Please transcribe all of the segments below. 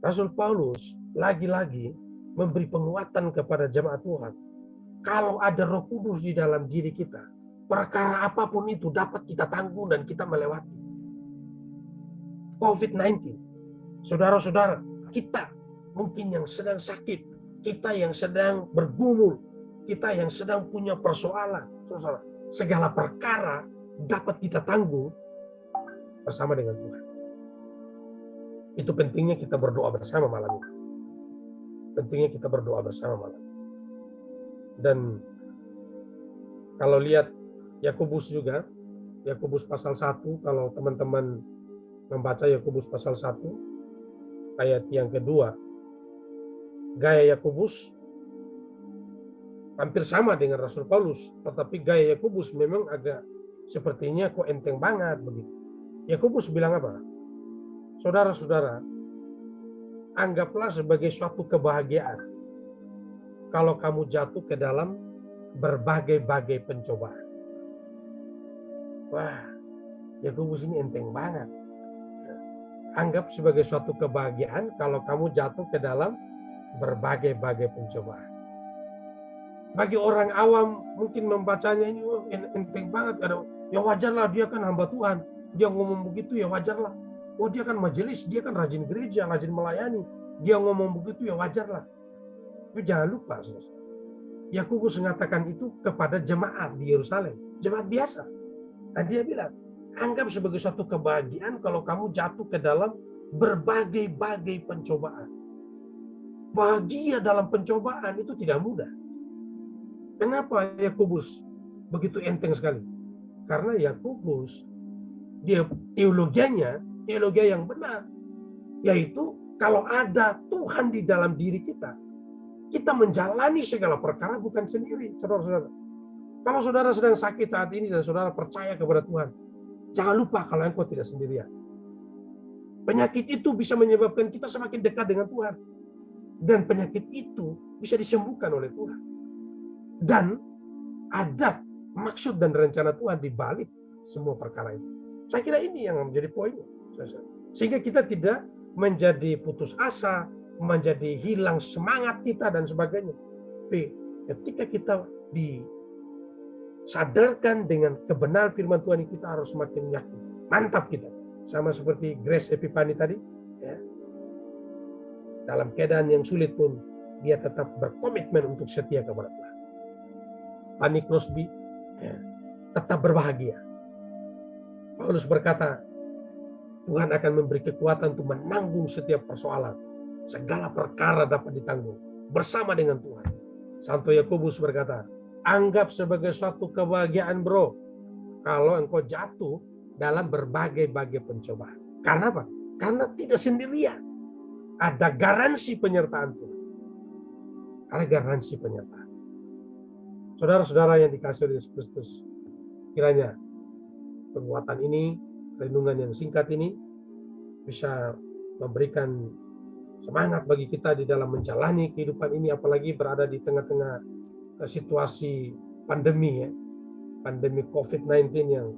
Rasul Paulus lagi-lagi memberi penguatan kepada jemaat Tuhan. Kalau ada Roh Kudus di dalam diri kita, perkara apapun itu dapat kita tanggung dan kita melewati. COVID-19, saudara-saudara, kita mungkin yang sedang sakit, kita yang sedang bergumul, kita yang sedang punya persoalan, saudara, segala perkara dapat kita tanggung bersama dengan Tuhan. Itu pentingnya kita berdoa bersama malam ini. Pentingnya kita berdoa bersama malam. Dan kalau lihat Yakobus juga, Yakobus pasal 1, kalau teman-teman membaca Yakobus pasal 1, ayat yang kedua, gaya Yakobus hampir sama dengan Rasul Paulus, tetapi gaya Yakobus memang agak sepertinya kok enteng banget begitu. Yakobus bilang apa? Saudara-saudara, anggaplah sebagai suatu kebahagiaan kalau kamu jatuh ke dalam berbagai-bagai pencobaan. Wah, Yakobus ini enteng banget. Anggap sebagai suatu kebahagiaan kalau kamu jatuh ke dalam berbagai-bagai pencobaan. Bagi orang awam mungkin membacanya ini enteng banget. Ya wajarlah, dia kan hamba Tuhan. Dia ngomong begitu ya wajarlah. Oh, dia kan majelis, dia kan rajin gereja, rajin melayani. Dia ngomong begitu ya wajarlah. Tapi jangan lupa, Yakobus mengatakan itu kepada jemaat di Yerusalem, jemaat biasa. Dan dia bilang, anggap sebagai suatu kebahagiaan kalau kamu jatuh ke dalam berbagai-bagai pencobaan. Bahagia dalam pencobaan itu tidak mudah. Kenapa Yakobus begitu enteng sekali? Karena Yakobus, dia teologianya, teologi yang benar. Yaitu kalau ada Tuhan di dalam diri kita, kita menjalani segala perkara bukan sendiri, saudara-saudara. Kalau saudara sedang sakit saat ini dan saudara percaya kepada Tuhan, jangan lupa kalau engkau tidak sendirian. Penyakit itu bisa menyebabkan kita semakin dekat dengan Tuhan. Dan penyakit itu bisa disembuhkan oleh Tuhan. Dan ada maksud dan rencana Tuhan di balik semua perkara itu. Saya kira ini yang menjadi poinnya. Sehingga kita tidak menjadi putus asa, menjadi hilang semangat kita dan sebagainya. Tapi ketika kita disadarkan dengan kebenaran firman Tuhan, kita harus semakin yakin. Mantap kita. Sama seperti Grace Epipani tadi. Ya. Dalam keadaan yang sulit pun, dia tetap berkomitmen untuk setia kepada Tuhan. Fanny Crosby ya, tetap berbahagia. Paulus berkata, Tuhan akan memberi kekuatan untuk menanggung setiap persoalan. Segala perkara dapat ditanggung bersama dengan Tuhan. Santo Yakobus berkata, anggap sebagai suatu kebahagiaan bro, kalau engkau jatuh dalam berbagai-bagai pencobaan. Karena apa? Karena tidak sendirian. Ada garansi penyertaan Tuhan. Ada garansi penyertaan. Saudara-saudara yang dikasihi oleh Yesus Kristus, kiranya penguatan ini, renungan yang singkat ini bisa memberikan semangat bagi kita di dalam menjalani kehidupan ini, apalagi berada di tengah-tengah situasi pandemi ya, pandemi COVID-19 yang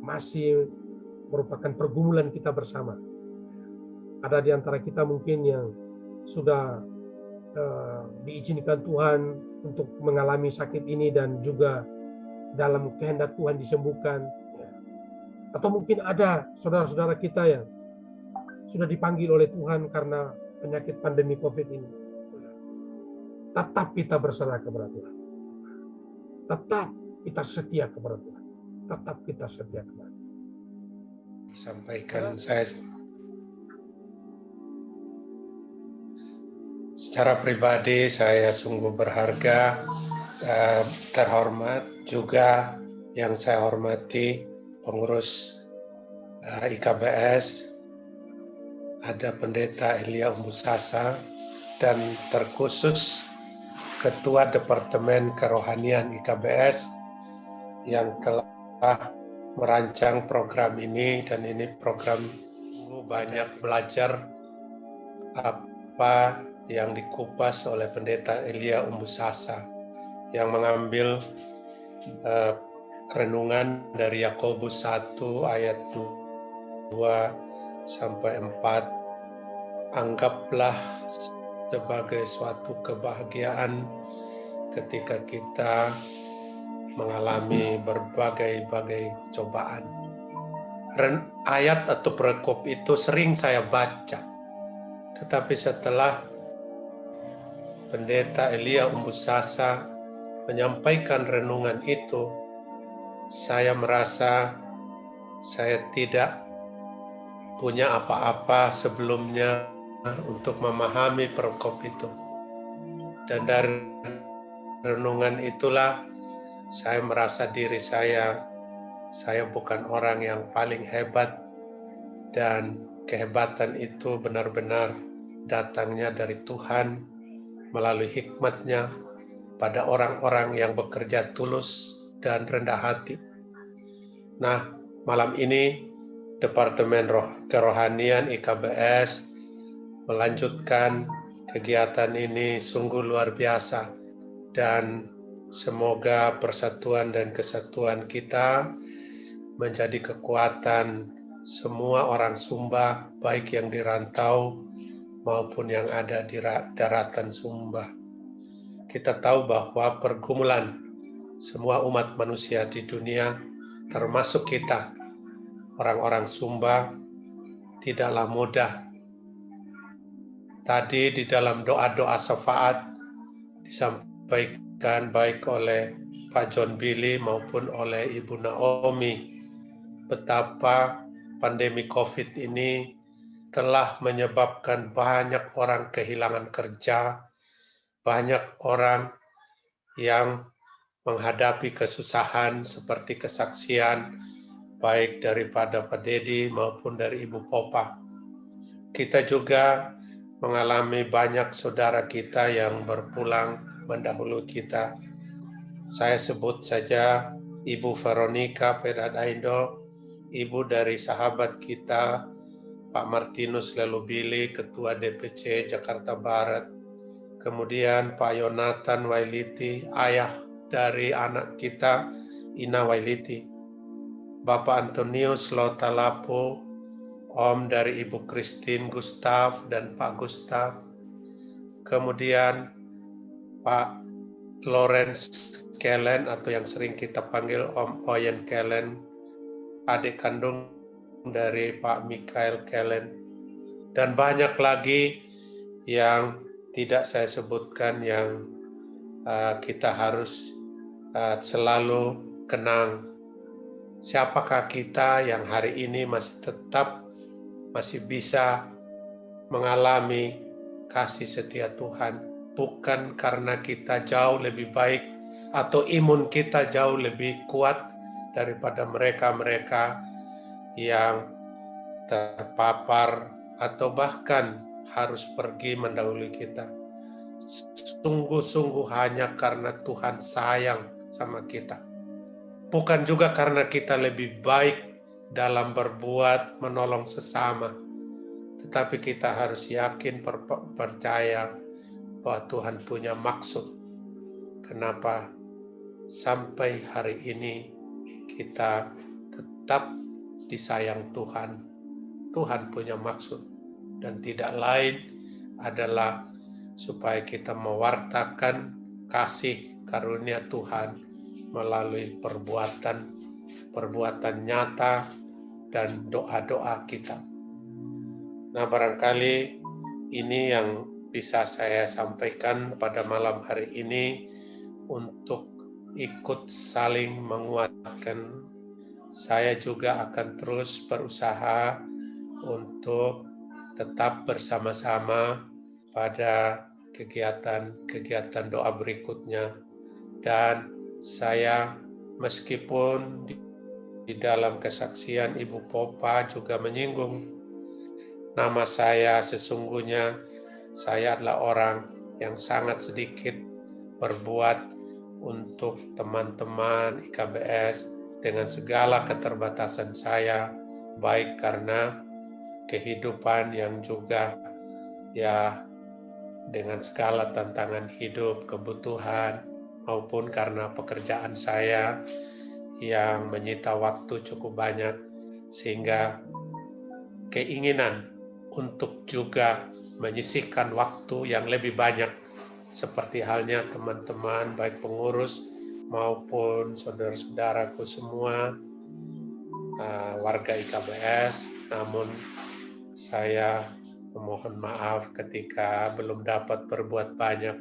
masih merupakan pergumulan kita bersama. Ada di antara kita mungkin yang sudah diizinkan Tuhan untuk mengalami sakit ini dan juga dalam kehendak Tuhan disembuhkan. Atau mungkin ada saudara-saudara kita yang sudah dipanggil oleh Tuhan karena penyakit pandemi COVID ini. Tetap kita berserah kepada Tuhan. Tetap kita setia kepada Tuhan. Tetap kita setia kepada Tuhan. Sampaikan saya secara pribadi, saya sungguh berharga, terhormat juga yang saya hormati pengurus IKBS, ada Pendeta Elia Umbusasa, dan terkhusus Ketua Departemen Kerohanian IKBS yang telah merancang program ini, dan ini program banyak belajar apa yang dikupas oleh Pendeta Elia Umbusasa yang mengambil renungan dari Yakobus 1 ayat 2 sampai 4 anggaplah sebagai suatu kebahagiaan ketika kita mengalami berbagai-bagai cobaan. Ayat atau perikop itu sering saya baca, tetapi setelah Pendeta Elia Umbusasa menyampaikan renungan itu, saya merasa saya tidak punya apa-apa sebelumnya untuk memahami perikop itu. Dan dari renungan itulah saya merasa diri saya bukan orang yang paling hebat, dan kehebatan itu benar-benar datangnya dari Tuhan melalui hikmat-Nya pada orang-orang yang bekerja tulus dan rendah hati. Nah, malam ini Departemen Kerohanian IKBS melanjutkan kegiatan ini sungguh luar biasa, dan semoga persatuan dan kesatuan kita menjadi kekuatan semua orang Sumba, baik yang di rantau maupun yang ada di daratan Sumba. Kita tahu bahwa pergumulan semua umat manusia di dunia, termasuk kita, orang-orang Sumba, tidaklah mudah. Tadi di dalam doa-doa syafaat disampaikan baik oleh Pak John Billy maupun oleh Ibu Naomi, betapa pandemi COVID ini telah menyebabkan banyak orang kehilangan kerja, banyak orang yang menghadapi kesusahan seperti kesaksian baik daripada Pak Dedi maupun dari Ibu Popa. Kita juga mengalami banyak saudara kita yang berpulang mendahului kita. Saya sebut saja Ibu Veronica Pedadaindo, ibu dari sahabat kita Pak Martinus Lelubili, Ketua DPC Jakarta Barat. Kemudian Pak Yonatan Wailiti, ayah dari anak kita Ina Wailiti. Bapak Antonius Lotalapo, om dari Ibu Christine Gustav dan Pak Gustav. Kemudian Pak Lawrence Kellen atau yang sering kita panggil Om Oyen Kellen, adik kandung dari Pak Michael Kellen, dan banyak lagi yang tidak saya sebutkan yang kita harus selalu kenang. Siapakah kita yang hari ini masih bisa mengalami kasih setia Tuhan? Bukan karena kita jauh lebih baik atau imun kita jauh lebih kuat daripada mereka-mereka yang terpapar atau bahkan harus pergi mendahului kita. Sungguh-sungguh hanya karena Tuhan sayang sama kita. Bukan juga karena kita lebih baik dalam berbuat menolong sesama. Tetapi kita harus yakin, percaya bahwa Tuhan punya maksud. Kenapa sampai hari ini kita tetap disayang Tuhan. Tuhan punya maksud, dan tidak lain adalah supaya kita mewartakan kasih karunia Tuhan melalui perbuatan nyata dan doa-doa kita. Nah, barangkali ini yang bisa saya sampaikan pada malam hari ini untuk ikut saling menguatkan. Saya juga akan terus berusaha untuk tetap bersama-sama pada kegiatan doa berikutnya. Dan saya meskipun di dalam kesaksian Ibu Popa juga menyinggung nama saya, sesungguhnya saya adalah orang yang sangat sedikit berbuat untuk teman-teman IKBS dengan segala keterbatasan saya, baik karena kehidupan yang juga ya dengan segala tantangan hidup, kebutuhan, maupun karena pekerjaan saya yang menyita waktu cukup banyak, sehingga keinginan untuk juga menyisihkan waktu yang lebih banyak, seperti halnya teman-teman baik pengurus maupun saudara-saudaraku semua, warga IKBS. Namun saya memohon maaf ketika belum dapat berbuat banyak,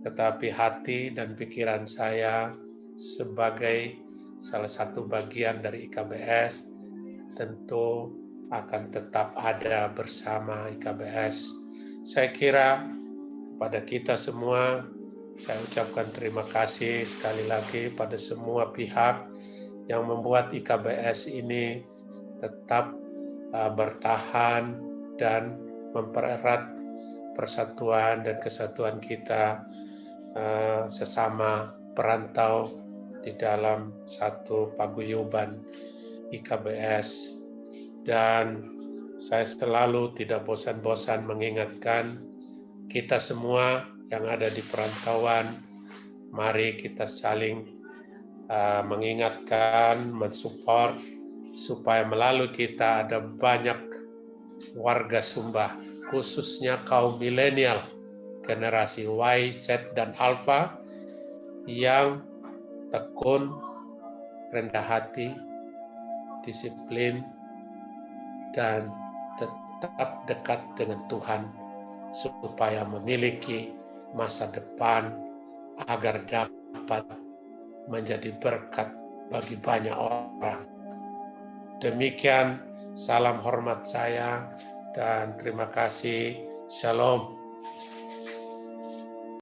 tetapi hati dan pikiran saya sebagai salah satu bagian dari IKBS tentu akan tetap ada bersama IKBS. Saya kira pada kita semua, saya ucapkan terima kasih sekali lagi pada semua pihak yang membuat IKBS ini tetap bertahan dan mempererat persatuan dan kesatuan kita sesama perantau di dalam satu paguyuban IKBS. Dan saya selalu tidak bosan-bosan mengingatkan kita semua yang ada di perantauan, mari kita saling mengingatkan, mensupport, supaya melalui kita ada banyak warga Sumba, khususnya kaum milenial, generasi Y, Z, dan Alpha, yang tekun, rendah hati, disiplin, dan tetap dekat dengan Tuhan, supaya memiliki masa depan agar dapat menjadi berkat bagi banyak orang. Demikian salam hormat saya dan terima kasih. Shalom.